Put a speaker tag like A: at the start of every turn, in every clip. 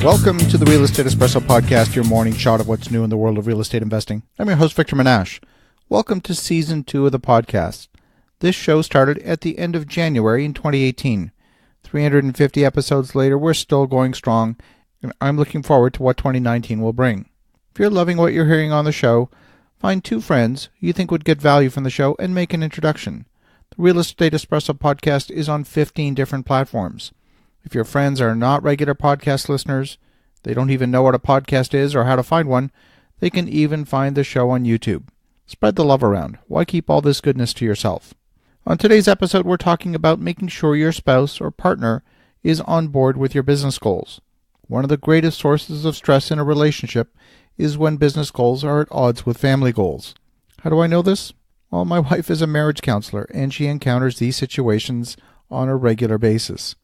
A: Welcome to the Real Estate Espresso Podcast, your morning shot of what's new in the world of real estate investing. I'm your host, Victor Menashe. Welcome to Season 2 of the podcast. This show started at the end of January in 2018. 350 episodes later, we're still going strong, and I'm looking forward to what 2019 will bring. If you're loving what you're hearing on the show, find 2 friends you think would get value from the show and make an introduction. The Real Estate Espresso Podcast is on 15 different platforms. If your friends are not regular podcast listeners, they don't even know what a podcast is or how to find one, they can even find the show on YouTube. Spread the love around. Why keep all this goodness to yourself? On today's episode, we're talking about making sure your spouse or partner is on board with your business goals. One of the greatest sources of stress in a relationship is when business goals are at odds with family goals. How do I know this? Well, my wife is a marriage counselor, and she encounters these situations on a regular basis.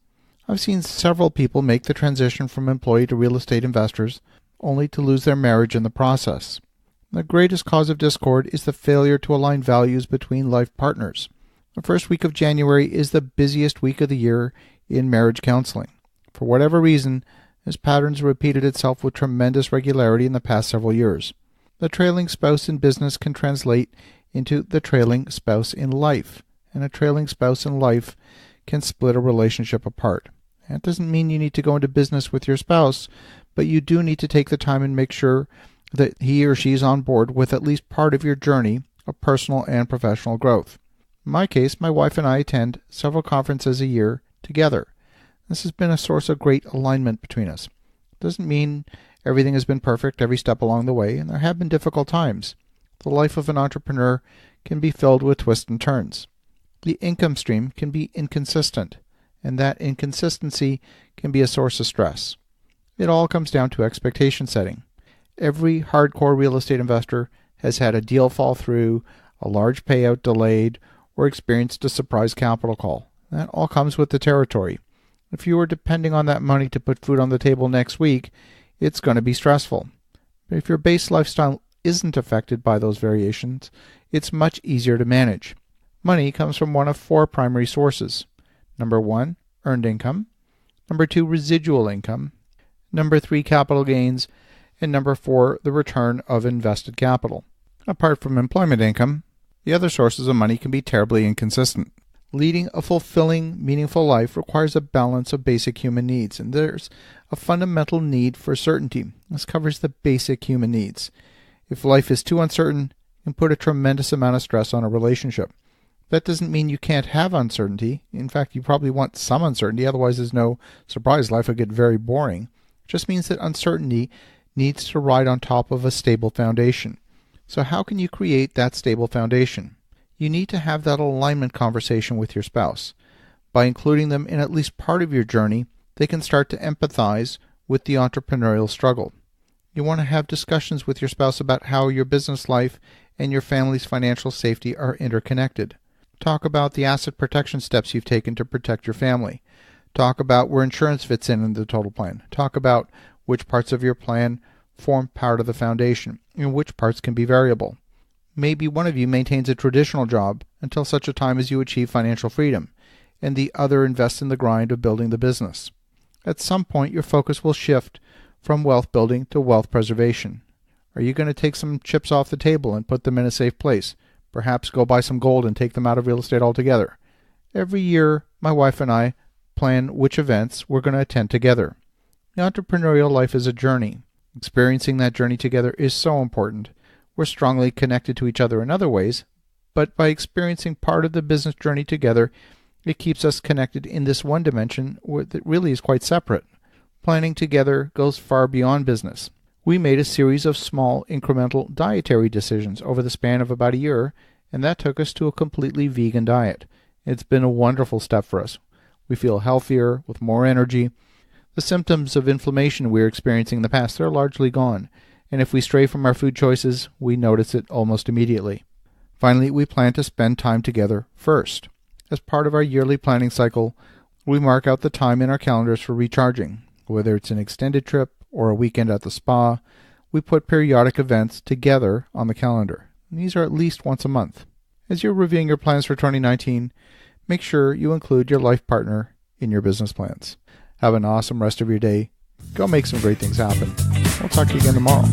A: I've seen several people make the transition from employee to real estate investors, only to lose their marriage in the process. The greatest cause of discord is the failure to align values between life partners. The first week of January is the busiest week of the year in marriage counseling. For whatever reason, this pattern has repeated itself with tremendous regularity in the past several years. The trailing spouse in business can translate into the trailing spouse in life, and a trailing spouse in life can split a relationship apart. That doesn't mean you need to go into business with your spouse, but you do need to take the time and make sure that he or she is on board with at least part of your journey of personal and professional growth. In my case, my wife and I attend several conferences a year together. This has been a source of great alignment between us. It doesn't mean everything has been perfect every step along the way, and there have been difficult times. The life of an entrepreneur can be filled with twists and turns. The income stream can be inconsistent, and that inconsistency can be a source of stress. It all comes down to expectation setting. Every hardcore real estate investor has had a deal fall through, a large payout delayed, or experienced a surprise capital call. That all comes with the territory. If you are depending on that money to put food on the table next week, it's going to be stressful. But if your base lifestyle isn't affected by those variations, it's much easier to manage. Money comes from one of 4 primary sources. Number 1, earned income. Number 2, residual income. Number 3, capital gains. And number 4, the return of invested capital. Apart from employment income, the other sources of money can be terribly inconsistent. Leading a fulfilling, meaningful life requires a balance of basic human needs, and there's a fundamental need for certainty. This covers the basic human needs. If life is too uncertain, it can put a tremendous amount of stress on a relationship. That doesn't mean you can't have uncertainty. In fact, you probably want some uncertainty, otherwise there's no surprise. Life would get very boring. It just means that uncertainty needs to ride on top of a stable foundation. So how can you create that stable foundation? You need to have that alignment conversation with your spouse. By including them in at least part of your journey, they can start to empathize with the entrepreneurial struggle. You want to have discussions with your spouse about how your business life and your family's financial safety are interconnected. Talk about the asset protection steps you've taken to protect your family. Talk about where insurance fits in the total plan. Talk about which parts of your plan form part of the foundation and which parts can be variable. Maybe one of you maintains a traditional job until such a time as you achieve financial freedom, and the other invests in the grind of building the business. At some point, your focus will shift from wealth building to wealth preservation. Are you going to take some chips off the table and put them in a safe place? Perhaps go buy some gold and take them out of real estate altogether. Every year, my wife and I plan which events we're going to attend together. The entrepreneurial life is a journey. Experiencing that journey together is so important. We're strongly connected to each other in other ways, but by experiencing part of the business journey together, it keeps us connected in this one dimension that really is quite separate. Planning together goes far beyond business. We made a series of small, incremental dietary decisions over the span of about a year, and that took us to a completely vegan diet. It's been a wonderful step for us. We feel healthier, with more energy. The symptoms of inflammation we were experiencing in the past are largely gone, and if we stray from our food choices, we notice it almost immediately. Finally, we plan to spend time together first. As part of our yearly planning cycle, we mark out the time in our calendars for recharging. Whether it's an extended trip or a weekend at the spa, we put periodic events together on the calendar. And these are at least once a month. As you're reviewing your plans for 2019, make sure you include your life partner in your business plans. Have an awesome rest of your day. Go make some great things happen. We'll talk to you again tomorrow.